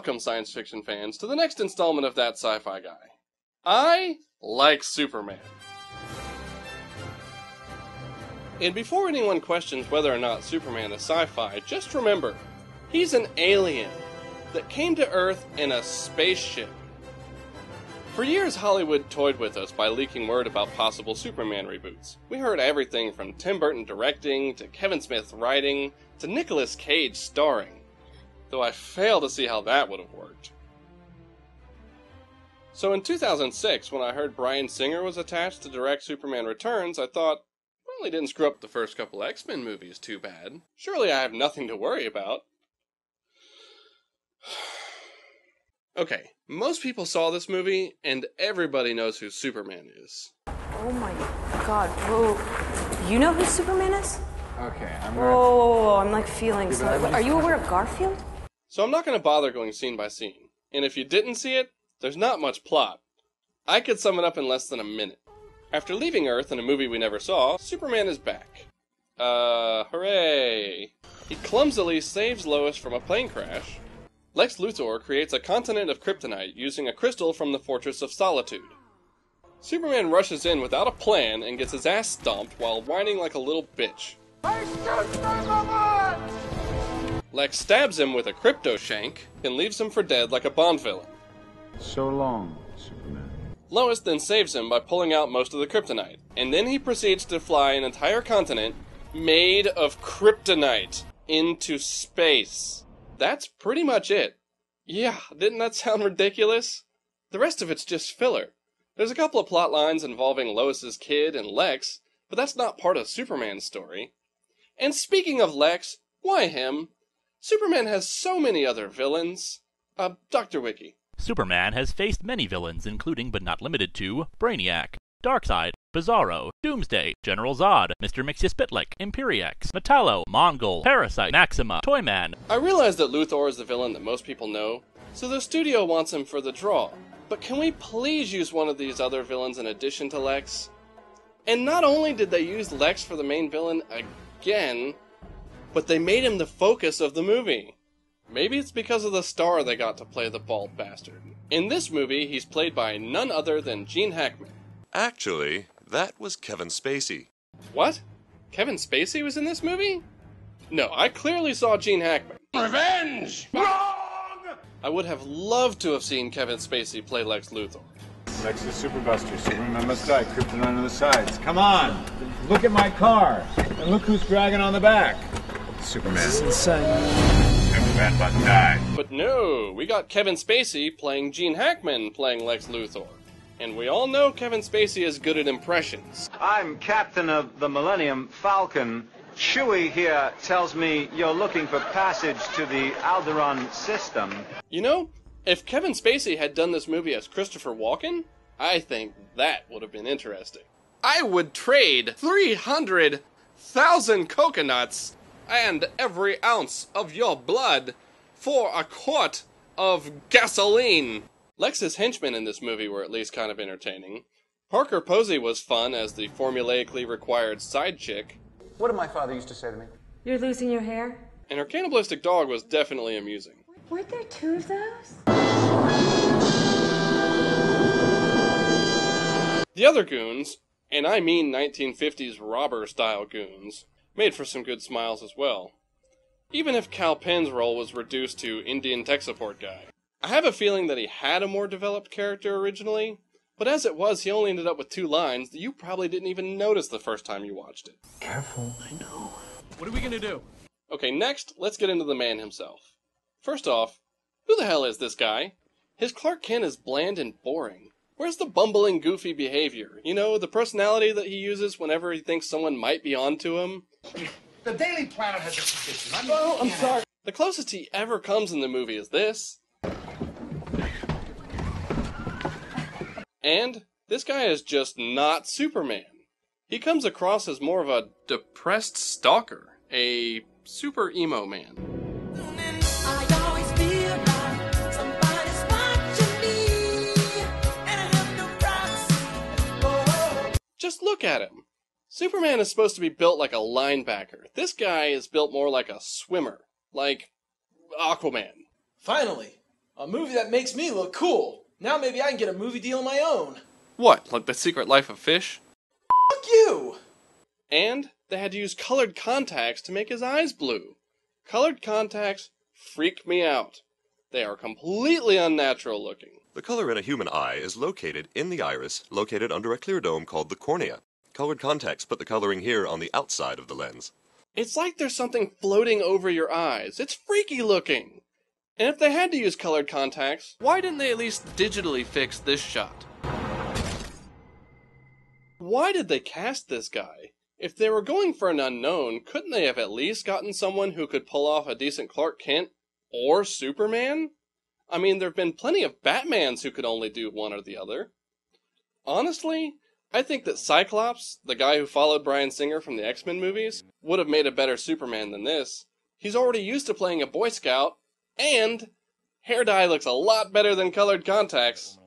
welcome, science fiction fans, to the next installment of That Sci-Fi Guy. I like Superman. And before anyone questions whether or not Superman is sci-fi, just remember, he's an alien that came to Earth in a spaceship. For years, Hollywood toyed with us by leaking word about possible Superman reboots. We heard everything from Tim Burton directing, to Kevin Smith writing, to Nicolas Cage starring. Though I fail to see how that would have worked. So in 2006, when I heard Bryan Singer was attached to direct Superman Returns, I thought, well, he didn't screw up the first couple X-Men movies too bad. Surely I have nothing to worry about. Okay, most people saw this movie, and everybody knows who Superman is. Oh my god, whoa. You know who Superman is? Okay, I'm like feeling something. Are you aware of Garfield? So I'm not going to bother going scene by scene. And if you didn't see it, there's not much plot. I could sum it up in less than a minute. After leaving Earth in a movie we never saw, Superman is back. Hooray! He clumsily saves Lois from a plane crash. Lex Luthor creates a continent of kryptonite using a crystal from the Fortress of Solitude. Superman rushes in without a plan and gets his ass stomped while whining like a little bitch. Lex stabs him with a crypto shank and leaves him for dead like a Bond villain. So long, Superman. Lois then saves him by pulling out most of the kryptonite, and then he proceeds to fly an entire continent made of kryptonite into space. That's pretty much it. Yeah, didn't that sound ridiculous? The rest of it's just filler. There's a couple of plot lines involving Lois's kid and Lex, but that's not part of Superman's story. And speaking of Lex, why him? Superman has so many other villains. Dr. Wiki. Superman has faced many villains, including but not limited to Brainiac, Darkseid, Bizarro, Doomsday, General Zod, Mr. Mxyzptlk, Imperiex, Metallo, Mongol, Parasite, Maxima, Toyman. I realize that Luthor is the villain that most people know, so the studio wants him for the draw. But can we please use one of these other villains in addition to Lex? And not only did they use Lex for the main villain again, but they made him the focus of the movie. Maybe it's because of the star they got to play the bald bastard. In this movie, he's played by none other than Gene Hackman. Actually, that was Kevin Spacey. What? Kevin Spacey was in this movie? No, I clearly saw Gene Hackman. Revenge! Wrong! I would have loved to have seen Kevin Spacey play Lex Luthor. Lex is Superbuster. Superman must die. Kryptonite on the sides. Come on! Look at my car! And look who's dragging on the back. Superman. This is insane. Superman must die. But no, we got Kevin Spacey playing Gene Hackman playing Lex Luthor. And we all know Kevin Spacey is good at impressions. I'm captain of the Millennium Falcon. Chewie here tells me you're looking for passage to the Alderaan system. You know, if Kevin Spacey had done this movie as Christopher Walken, I think that would have been interesting. I would trade 300,000 coconuts and every ounce of your blood for a quart of gasoline. Lex's henchmen in this movie were at least kind of entertaining. Parker Posey was fun as the formulaically required side chick. What did my father used to say to me? You're losing your hair? And her cannibalistic dog was definitely amusing. Weren't there two of those? The other goons, and I mean 1950s robber-style goons, made for some good smiles as well. Even if Kal Penn's role was reduced to Indian tech support guy. I have a feeling that he had a more developed character originally, but as it was, he only ended up with 2 lines that you probably didn't even notice the first time you watched it. Careful. I know. What are we gonna do? Okay, next, let's get into the man himself. First off, who the hell is this guy? His Clark Kent is bland and boring. Where's the bumbling, goofy behavior? You know, the personality that he uses whenever he thinks someone might be onto him? The Daily Planet has a petition. I'm sorry. The closest he ever comes in the movie is this. And this guy is just not Superman. He comes across as more of a depressed stalker, a super emo man. Just look at him. Superman is supposed to be built like a linebacker. This guy is built more like a swimmer, like Aquaman. Finally, A movie that makes me look cool. Now maybe I can get a movie deal of my own. What, like The Secret Life of Fish? Fuck you! And they had to use colored contacts to make his eyes blue. Colored contacts freak me out. They are completely unnatural looking. The color in a human eye is located in the iris, located under a clear dome called the cornea. Colored contacts put the coloring here on the outside of the lens. It's like there's something floating over your eyes. It's freaky looking. And if they had to use colored contacts, why didn't they at least digitally fix this shot? Why did they cast this guy? If they were going for an unknown, couldn't they have at least gotten someone who could pull off a decent Clark Kent or Superman? I mean, there have been plenty of Batmans who could only do one or the other. Honestly, I think that Cyclops, the guy who followed Bryan Singer from the X-Men movies, would have made a better Superman than this. He's already used to playing a Boy Scout, and hair dye looks a lot better than colored contacts.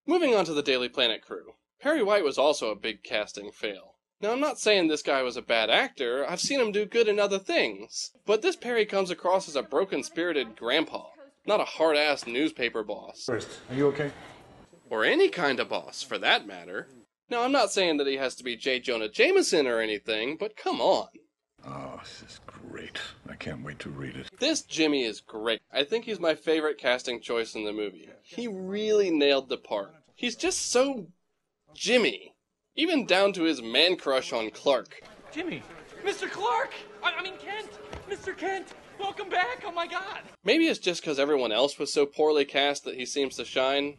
Moving on to the Daily Planet crew. Perry White was also a big casting fail. Now, I'm not saying this guy was a bad actor. I've seen him do good in other things. But this Perry comes across as a broken-spirited grandpa, not a hard-ass newspaper boss. First, are you okay? Or any kind of boss, for that matter. Now, I'm not saying that he has to be J. Jonah Jameson or anything, but come on. Oh, this is great. I can't wait to read it. This Jimmy is great. I think he's my favorite casting choice in the movie. He really nailed the part. He's just so Jimmy. Even down to his man crush on Clark. Jimmy! Mr. Clark! I mean Kent! Mr. Kent! Welcome back! Oh my god! Maybe it's just because everyone else was so poorly cast that he seems to shine.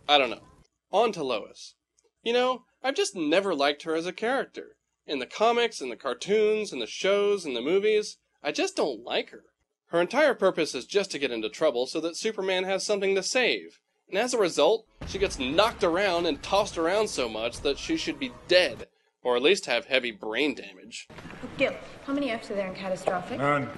I don't know. On to Lois. You know, I've just never liked her as a character. In the comics, in the cartoons, in the shows, in the movies, I just don't like her. Her entire purpose is just to get into trouble so that Superman has something to save. And as a result, she gets knocked around and tossed around so much that she should be dead, or at least have heavy brain damage. Gil, how many F's are there in catastrophic? None.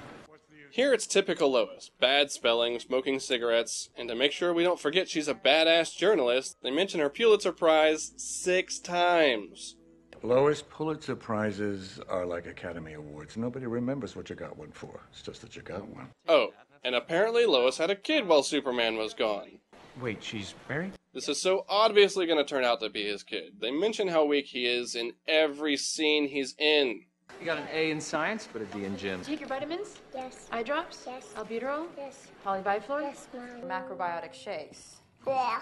Here it's typical Lois. Bad spelling, smoking cigarettes, and to make sure we don't forget she's a badass journalist, they mention her Pulitzer Prize 6 times. Lois, Pulitzer Prizes are like Academy Awards. Nobody remembers what you got one for. It's just that you got one. Oh, and apparently Lois had a kid while Superman was gone. Wait, she's married? This is so obviously going to turn out to be his kid. They mention how weak he is in every scene he's in. You got an A in science, but a D in gym. Take your vitamins? Yes. Eye drops? Yes. Albuterol? Yes. Polybiflor? Yes, Mom. Macrobiotic shakes. Yeah.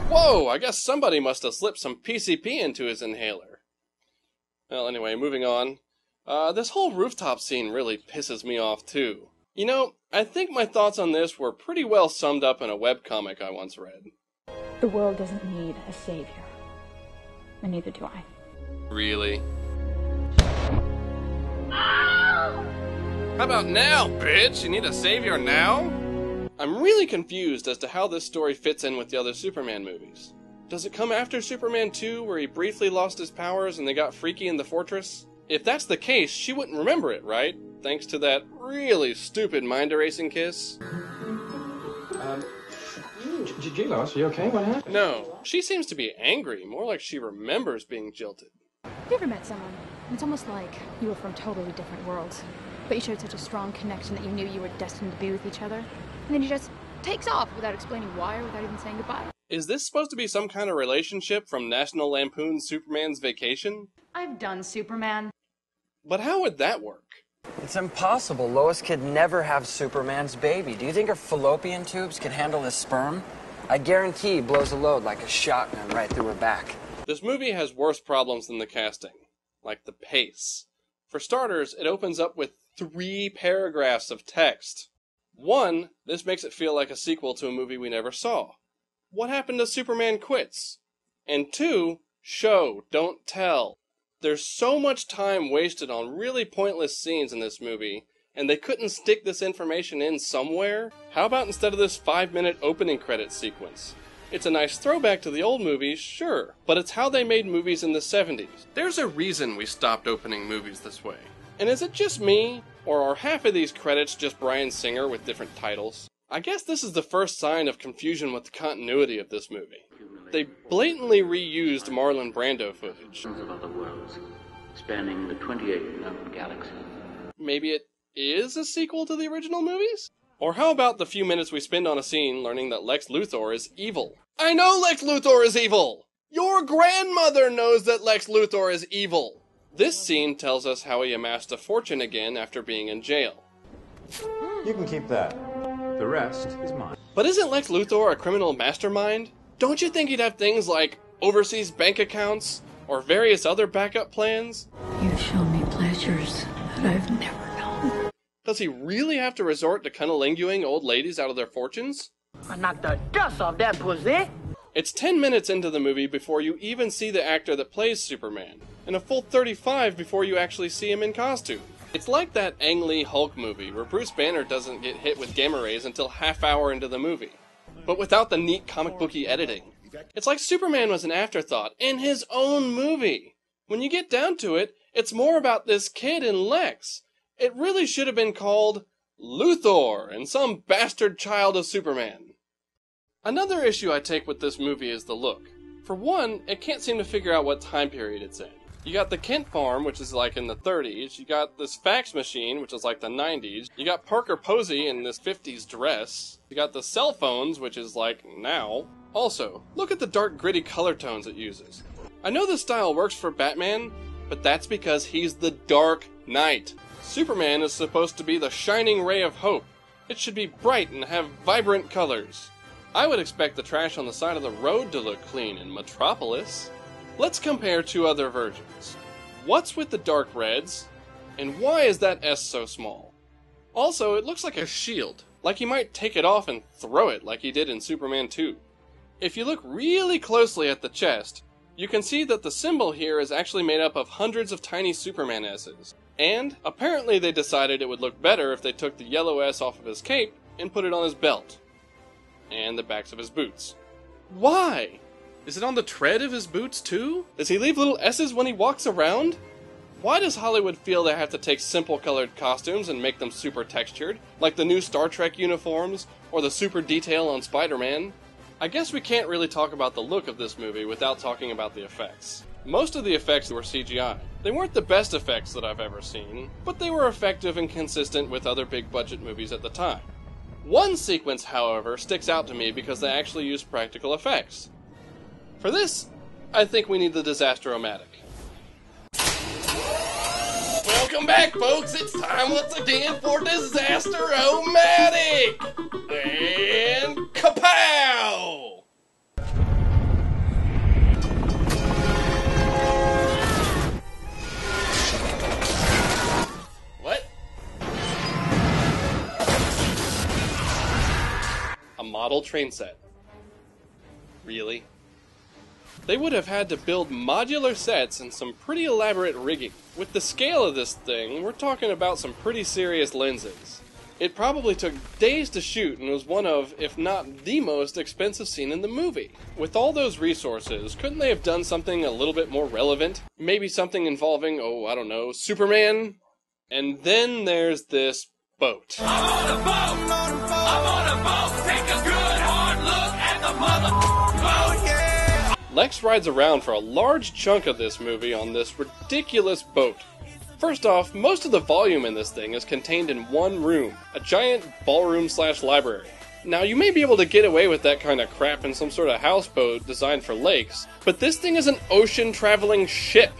Whoa, I guess somebody must have slipped some PCP into his inhaler. Well, anyway, moving on. This whole rooftop scene really pisses me off, too. You know, I think my thoughts on this were pretty well summed up in a webcomic I once read. The world doesn't need a savior. And neither do I. Really? How about now, bitch? You need a savior now? I'm really confused as to how this story fits in with the other Superman movies. Does it come after Superman 2, where he briefly lost his powers and they got freaky in the fortress? If that's the case, she wouldn't remember it, right? Thanks to that really stupid mind-erasing kiss. J-Lois, are you okay? What happened? No, she seems to be angry, more like she remembers being jilted. Have you ever met someone? It's almost like you were from totally different worlds, but you showed such a strong connection that you knew you were destined to be with each other, and then he just takes off without explaining why or without even saying goodbye. Is this supposed to be some kind of relationship from National Lampoon's Superman's Vacation? I've done Superman. But how would that work? It's impossible. Lois could never have Superman's baby. Do you think her fallopian tubes could handle his sperm? I guarantee he blows a load like a shotgun right through her back. This movie has worse problems than the casting, like the pace. For starters, it opens up with 3 paragraphs of text. 1, this makes it feel like a sequel to a movie we never saw. What happened to Superman Quits? And 2, show, don't tell. There's so much time wasted on really pointless scenes in this movie, and they couldn't stick this information in somewhere? How about instead of this 5-minute opening credits sequence? It's a nice throwback to the old movies, sure, but it's how they made movies in the 70s. There's a reason we stopped opening movies this way. And is it just me, or are half of these credits just Bryan Singer with different titles? I guess this is the first sign of confusion with the continuity of this movie. They blatantly reused Marlon Brando footage. Of other worlds, spanning the 28 known galaxies. Maybe it is a sequel to the original movies? Or how about the few minutes we spend on a scene learning that Lex Luthor is evil? I know Lex Luthor is evil! Your grandmother knows that Lex Luthor is evil! This scene tells us how he amassed a fortune again after being in jail. You can keep that. The rest is mine. But isn't Lex Luthor a criminal mastermind? Don't you think he'd have things like overseas bank accounts or various other backup plans? You've shown me pleasures that I've never known. Does he really have to resort to cunnilinguing old ladies out of their fortunes? I knocked the dust off that pussy. It's 10 minutes into the movie before you even see the actor that plays Superman, and a full 35 before you actually see him in costume. It's like that Ang Lee Hulk movie where Bruce Banner doesn't get hit with gamma rays until half hour into the movie, but without the neat comic booky editing. It's like Superman was an afterthought in his own movie. When you get down to it, it's more about this kid and Lex. It really should have been called Luthor and some bastard child of Superman. Another issue I take with this movie is the look. For one, it can't seem to figure out what time period it's in. You got the Kent farm, which is like in the 30s. You got this fax machine, which is like the 90s. You got Parker Posey in this 50s dress. You got the cell phones, which is like now. Also, look at the dark gritty color tones it uses. I know this style works for Batman, but that's because he's the Dark Knight. Superman is supposed to be the shining ray of hope. It should be bright and have vibrant colors. I would expect the trash on the side of the road to look clean in Metropolis. Let's compare two other versions. What's with the dark reds? And why is that S so small? Also, it looks like a shield, like he might take it off and throw it like he did in Superman 2. If you look really closely at the chest, you can see that the symbol here is actually made up of hundreds of tiny Superman S's. And apparently they decided it would look better if they took the yellow S off of his cape and put it on his belt. And the backs of his boots. Why? Is it on the tread of his boots too? Does he leave little S's when he walks around? Why does Hollywood feel they have to take simple colored costumes and make them super textured, like the new Star Trek uniforms, or the super detail on Spider-Man? I guess we can't really talk about the look of this movie without talking about the effects. Most of the effects were CGI. They weren't the best effects that I've ever seen, but they were effective and consistent with other big budget movies at the time. One sequence, however, sticks out to me because they actually used practical effects. For this, I think we need the Disaster-O-Matic. Welcome back, folks! It's time once again for Disaster-O-Matic! And kapow! What? A model train set. Really? They would have had to build modular sets and some pretty elaborate rigging. With the scale of this thing, we're talking about some pretty serious lenses. It probably took days to shoot and was one of, if not the most expensive scene in the movie. With all those resources, couldn't they have done something a little bit more relevant? Maybe something involving, I don't know, Superman? And then there's this boat. I'm on a boat! I'm on a boat! Take a good hard look at the mother boat, yeah! Lex rides around for a large chunk of this movie on this ridiculous boat. First off, most of the volume in this thing is contained in one room, a giant ballroom/library. Now, you may be able to get away with that kind of crap in some sort of houseboat designed for lakes, but this thing is an ocean-traveling ship.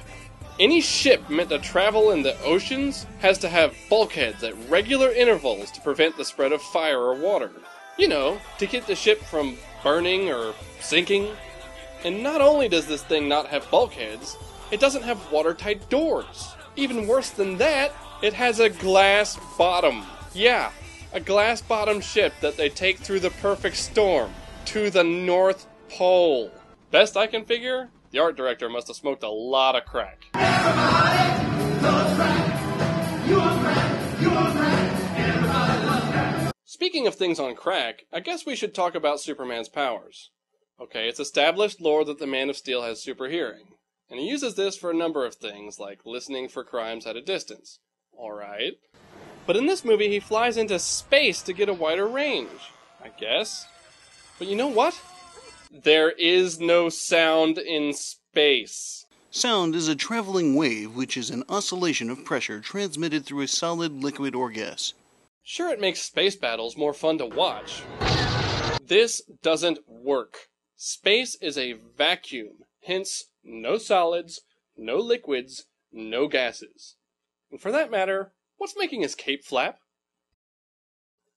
Any ship meant to travel in the oceans has to have bulkheads at regular intervals to prevent the spread of fire or water. You know, to keep the ship from burning or sinking. And not only does this thing not have bulkheads, it doesn't have watertight doors. Even worse than that, it has a glass bottom. Yeah, a glass bottom ship that they take through the perfect storm to the North Pole. Best I can figure, the art director must have smoked a lot of crack. Speaking of things on crack, I guess we should talk about Superman's powers. Okay, it's established lore that the Man of Steel has super hearing, and he uses this for a number of things, like listening for crimes at a distance. Alright. But in this movie, he flies into space to get a wider range, I guess. But you know what? There is no sound in space. Sound is a traveling wave which is an oscillation of pressure transmitted through a solid, liquid, or gas. Sure, it makes space battles more fun to watch. This doesn't work. Space is a vacuum, hence no solids, no liquids, no gases. And for that matter, what's making his cape flap?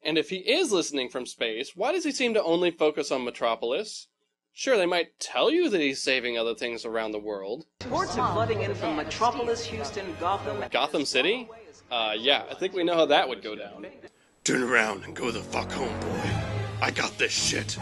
And if he is listening from space, why does he seem to only focus on Metropolis? Sure, they might tell you that he's saving other things around the world. Reports are flooding in from Metropolis, Houston, Gotham. Gotham City? Yeah, I think we know how that would go down. Turn around and go the fuck home, boy. I got this shit.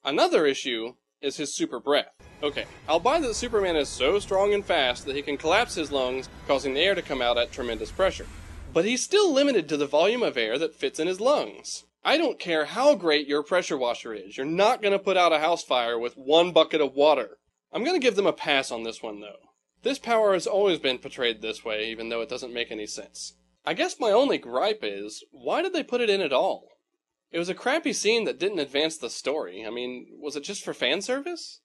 Another issue is his super breath. Okay, I'll buy that Superman is so strong and fast that he can collapse his lungs, causing the air to come out at tremendous pressure. But he's still limited to the volume of air that fits in his lungs. I don't care how great your pressure washer is, you're not going to put out a house fire with one bucket of water. I'm going to give them a pass on this one, though. This power has always been portrayed this way, even though it doesn't make any sense. I guess my only gripe is, why did they put it in at all? It was a crappy scene that didn't advance the story. I mean, was it just for fan service?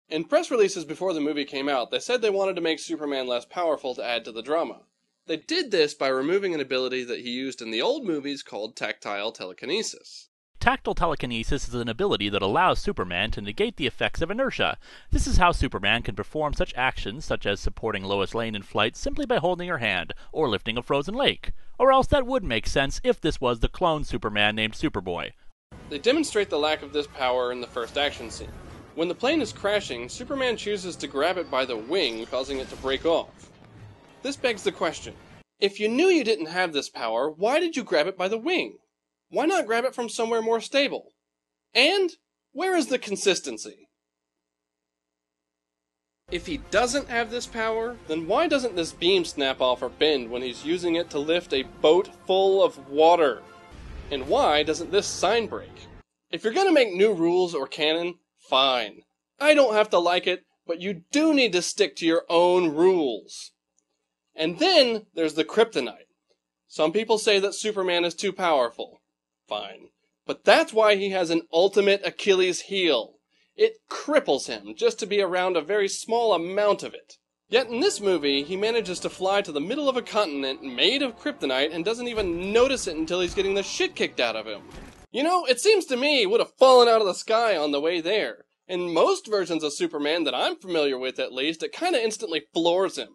In press releases before the movie came out, they said they wanted to make Superman less powerful to add to the drama. They did this by removing an ability that he used in the old movies called tactile telekinesis. Tactile telekinesis is an ability that allows Superman to negate the effects of inertia. This is how Superman can perform such actions such as supporting Lois Lane in flight simply by holding her hand, or lifting a frozen lake. Or else that would make sense if this was the clone Superman named Superboy. They demonstrate the lack of this power in the first action scene. When the plane is crashing, Superman chooses to grab it by the wing, causing it to break off. This begs the question, if you knew you didn't have this power, why did you grab it by the wing? Why not grab it from somewhere more stable? And where is the consistency? If he doesn't have this power, then why doesn't this beam snap off or bend when he's using it to lift a boat full of water? And why doesn't this sign break? If you're gonna make new rules or canon, fine. I don't have to like it, but you do need to stick to your own rules. And then there's the kryptonite. Some people say that Superman is too powerful. Fine. But that's why he has an ultimate Achilles heel. It cripples him just to be around a very small amount of it. Yet in this movie, he manages to fly to the middle of a continent made of kryptonite and doesn't even notice it until he's getting the shit kicked out of him. You know, it seems to me he would have fallen out of the sky on the way there. In most versions of Superman that I'm familiar with, at least, it kinda instantly floors him.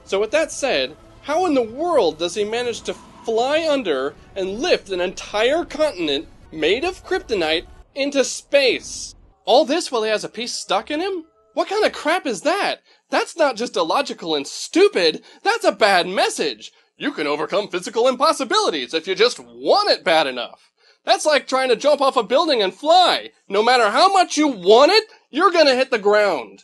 So with that said, how in the world does he manage to fly under and lift an entire continent made of kryptonite into space? All this while he has a piece stuck in him? What kind of crap is that? That's not just illogical and stupid, that's a bad message. You can overcome physical impossibilities if you just want it bad enough. That's like trying to jump off a building and fly. No matter how much you want it, you're gonna hit the ground.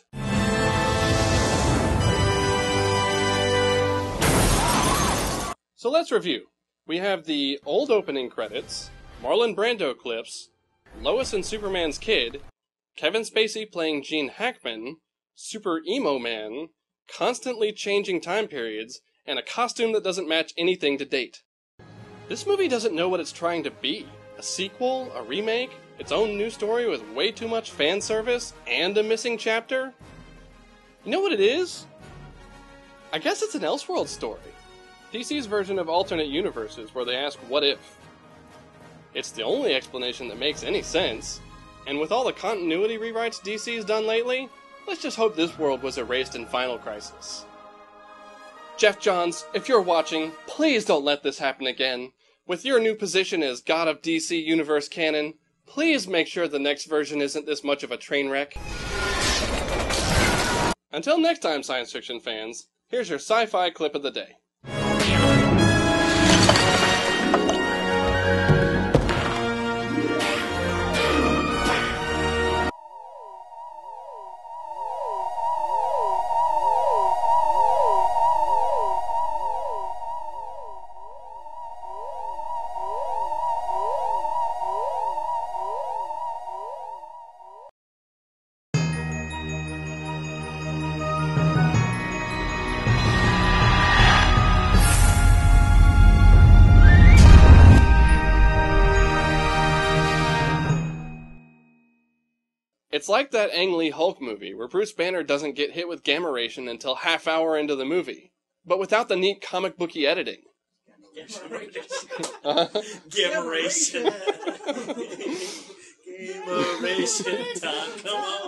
So let's review. We have the old opening credits, Marlon Brando clips, Lois and Superman's kid, Kevin Spacey playing Gene Hackman, Super Emo Man, constantly changing time periods, and a costume that doesn't match anything to date. This movie doesn't know what it's trying to be. A sequel, a remake, its own new story with way too much fan service, and a missing chapter? You know what it is? I guess it's an Elseworlds story. DC's version of alternate universes where they ask what if. It's the only explanation that makes any sense. And with all the continuity rewrites DC's done lately, let's just hope this world was erased in Final Crisis. Jeff Johns, if you're watching, please don't let this happen again. With your new position as God of DC Universe canon, please make sure the next version isn't this much of a train wreck. Until next time, science fiction fans, here's your sci-fi clip of the day. It's like that Ang Lee Hulk movie, where Bruce Banner doesn't get hit with gamma ration until half hour into the movie, but without the neat comic booky editing. Gamma ration. Gamma ration, Tom, come on.